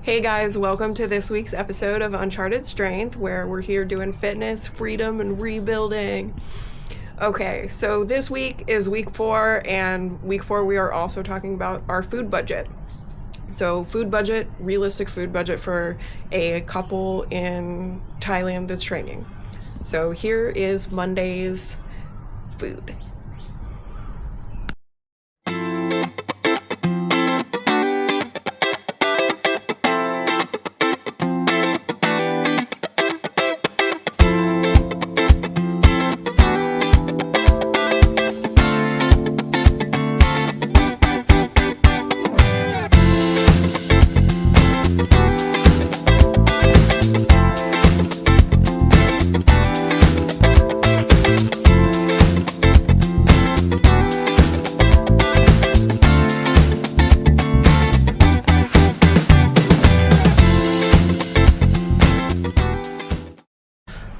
Hey guys, welcome to this week's episode of Uncharted Strength, where we're here doing fitness, freedom, and rebuilding. Okay, so this week is week 4, and week 4 we are also talking about our food budget. So food budget, realistic food budget for a couple in Thailand that's training. So here is Monday's food.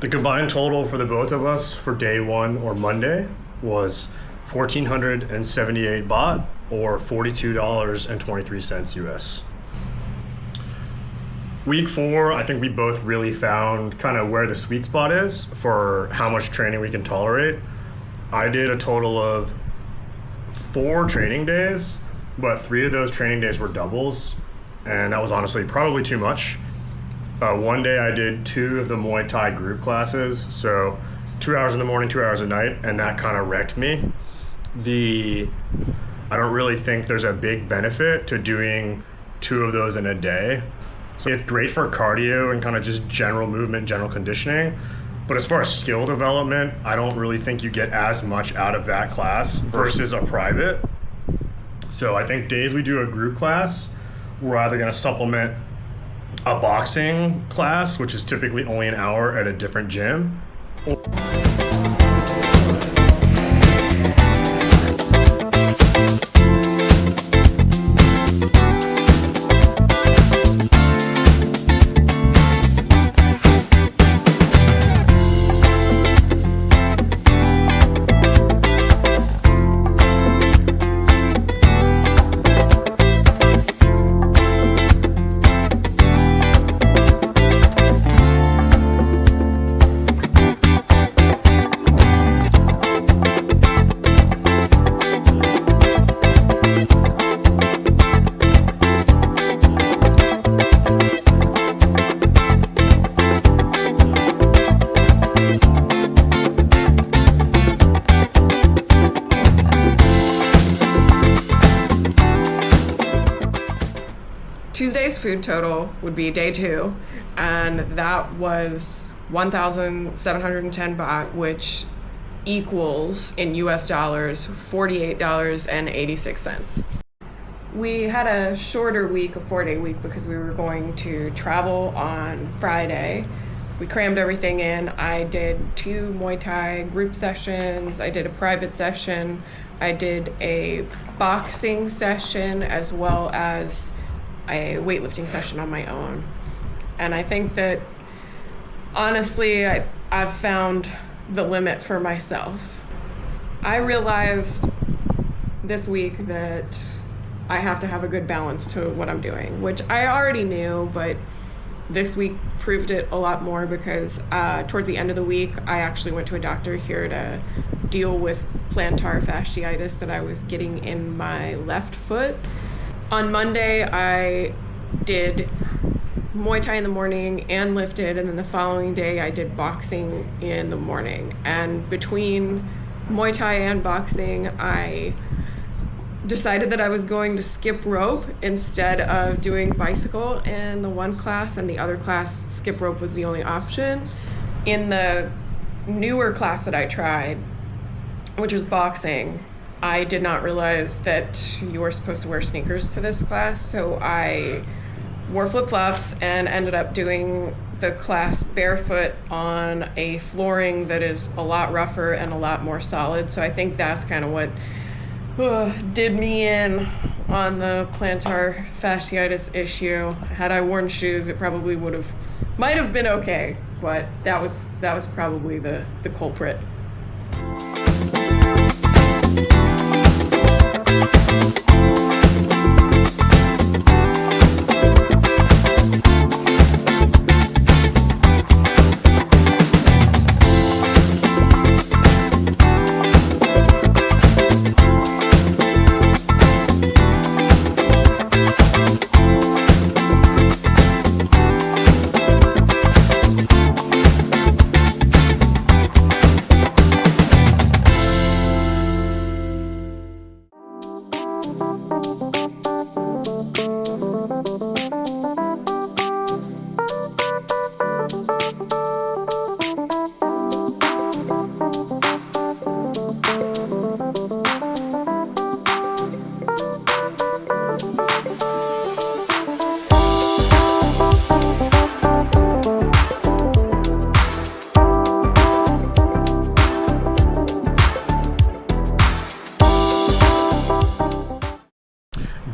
The combined total for the both of us for day one or Monday was 1,478 baht or $42.23 US. Week 4, I think we both really found kind of where the sweet spot is for how much training we can tolerate. I did a total of 4 training days, but 3 of those training days were doubles, and that was honestly probably too much. One day I did 2 of the Muay Thai group classes, so 2 hours in the morning, 2 hours at night, and that kind of wrecked me. I don't really think there's a big benefit to doing 2 of those in a day. So it's great for cardio and kind of just general movement, general conditioning. But as far as skill development, I don't really think you get as much out of that class versus a private. So I think days we do a group class, we're either going to supplement a boxing class, which is typically only an hour at a different gym. Tuesday's food total would be day 2, and that was 1,710 baht, which equals in US dollars $48.86. We had a shorter week, a 4-day week, because we were going to travel on Friday. We crammed everything in. I did 2 Muay Thai group sessions. I did a private session. I did a boxing session as well as a weightlifting session on my own. And I think that honestly I've found the limit for myself. I realized this week that I have to have a good balance to what I'm doing, which I already knew, but this week proved it a lot more because towards the end of the week I actually went to a doctor here to deal with plantar fasciitis that I was getting in my left foot. On Monday, I did Muay Thai in the morning and lifted, and then the following day I did boxing in the morning. And between Muay Thai and boxing, I decided that I was going to skip rope instead of doing bicycle in the one class, and the other class, skip rope was the only option. In the newer class that I tried, which was boxing, I did not realize that you were supposed to wear sneakers to this class, so I wore flip-flops and ended up doing the class barefoot on a flooring that is a lot rougher and a lot more solid. So I think that's kind of what did me in on the plantar fasciitis issue. Had I worn shoes, it probably might have been okay, but that was probably the culprit.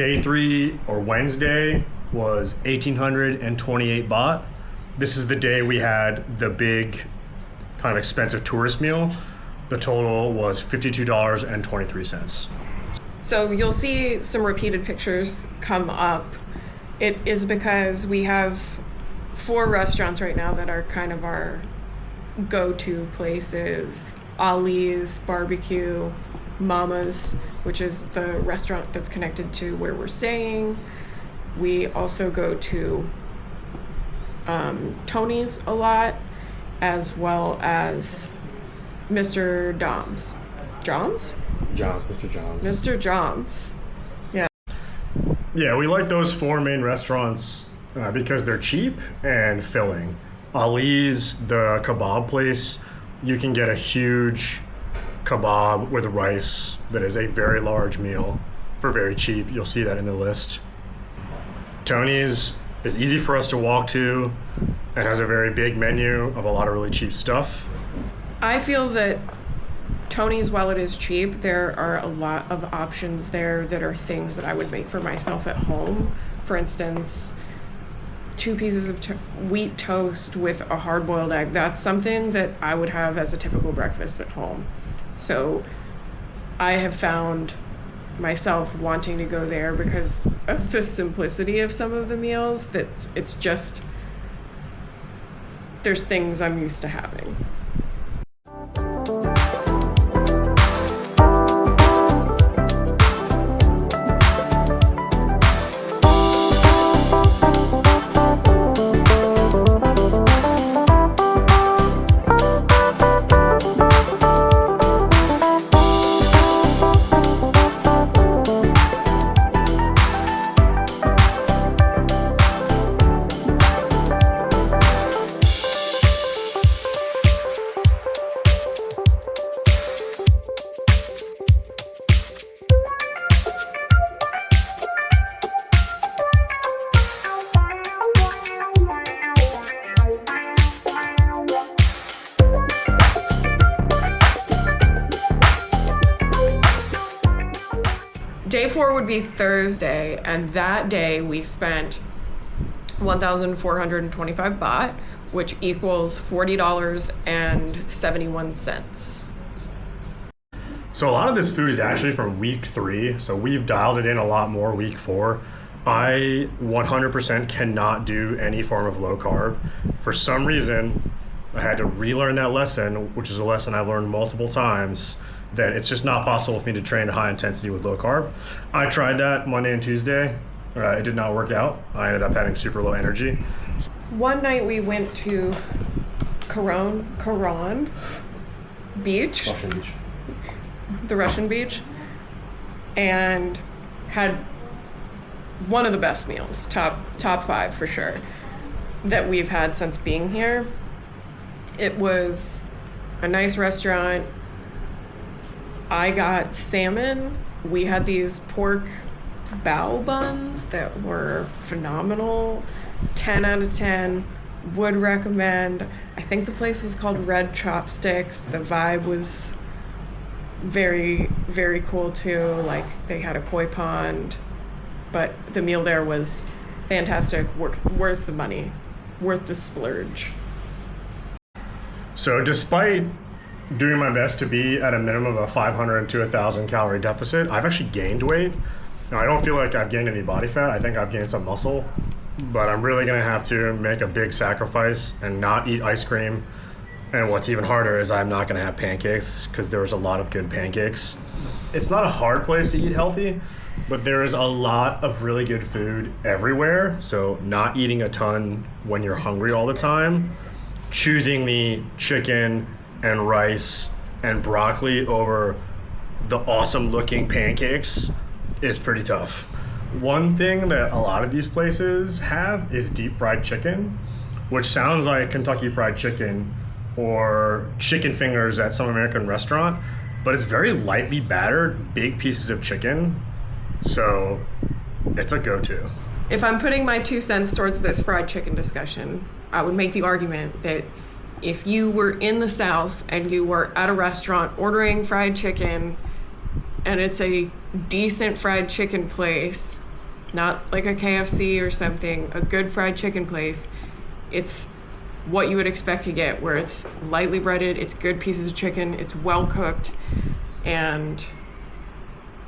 day 3 or Wednesday was 1,828 baht. This is the day we had the big kind of expensive tourist meal. The total was $52.23. So you'll see some repeated pictures come up. It is because we have 4 restaurants right now that are kind of our go-to places. Ali's Barbecue, Mama's, which is the restaurant that's connected to where we're staying. We also go to Tony's a lot, as well as Mr. Dom's. Mr. Joms. Mr. Joms. Yeah. Yeah, we like those 4 main restaurants because they're cheap and filling. Ali's, the kebab place, you can get a huge kebab with rice that is a very large meal for very cheap. You'll see that in the list. Tony's is easy for us to walk to and has a very big menu of a lot of really cheap stuff. I feel that Tony's, while it is cheap, there are a lot of options there that are things that I would make for myself at home. For instance, 2 pieces of wheat toast with a hard-boiled egg. That's something that I would have as a typical breakfast at home. So I have found myself wanting to go there because of the simplicity of some of the meals. It's just, there's things I'm used to having. Day 4 would be Thursday, and that day we spent 1,425 baht, which equals $40.71. So a lot of this food is actually from week 3, so we've dialed it in a lot more week 4. I 100% cannot do any form of low carb. For some reason, I had to relearn that lesson, which is a lesson I've learned multiple times, that it's just not possible for me to train high intensity with low carb. I tried that Monday and Tuesday. It did not work out. I ended up having super low energy. One night we went to Karan Beach. Russian beach. The Russian beach, and had one of the best meals, top 5 for sure, that we've had since being here. It was a nice restaurant. I got salmon. We had these pork bao buns that were phenomenal. 10 out of 10. Would recommend. I think the place was called Red Chopsticks. The vibe was very, very cool too. Like, they had a koi pond, but the meal there was fantastic. Worth the money, worth the splurge. So despite doing my best to be at a minimum of a 500 to 1,000 calorie deficit, I've actually gained weight. Now, I don't feel like I've gained any body fat. I think I've gained some muscle, but I'm really gonna have to make a big sacrifice and not eat ice cream. And what's even harder is I'm not gonna have pancakes, because there was a lot of good pancakes. It's not a hard place to eat healthy, but there is a lot of really good food everywhere. So not eating a ton when you're hungry all the time, choosing the chicken and rice and broccoli over the awesome looking pancakes is pretty tough. One thing that a lot of these places have is deep fried chicken, which sounds like Kentucky Fried Chicken or chicken fingers at some American restaurant, but it's very lightly battered, big pieces of chicken. So it's a go-to. If I'm putting my 2 cents towards this fried chicken discussion, I would make the argument that if you were in the South and you were at a restaurant ordering fried chicken and it's a decent fried chicken place, not like a KFC or something, a good fried chicken place. It's what you would expect to get, where it's lightly breaded, it's good pieces of chicken, it's well cooked, and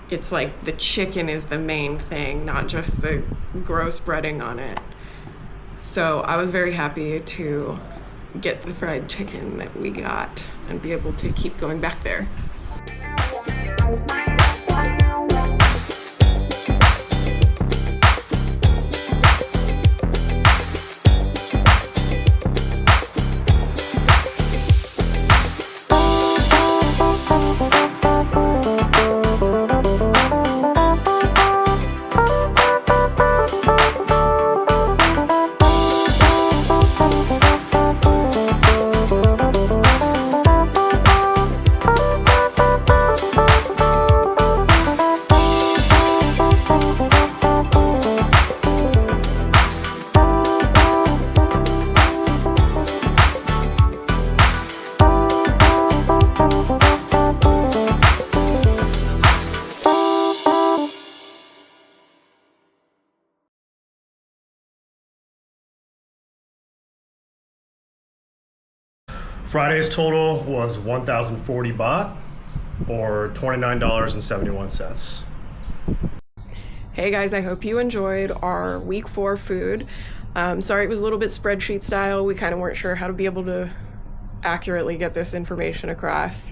it's like the chicken is the main thing, not just the gross breading on it. So I was very happy to get the fried chicken that we got and be able to keep going back there. Friday's total was 1,040 baht, or $29.71. Hey guys, I hope you enjoyed our week 4 food. Sorry it was a little bit spreadsheet style. We kind of weren't sure how to be able to accurately get this information across.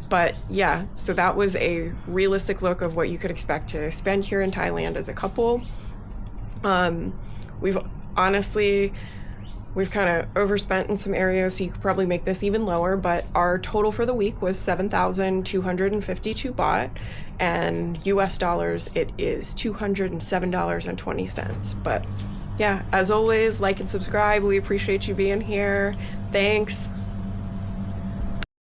But yeah, so that was a realistic look of what you could expect to spend here in Thailand as a couple. We've kind of overspent in some areas, so you could probably make this even lower, but our total for the week was 7,252 baht, and US dollars, it is $207.20. But yeah, as always, like and subscribe. We appreciate you being here. Thanks.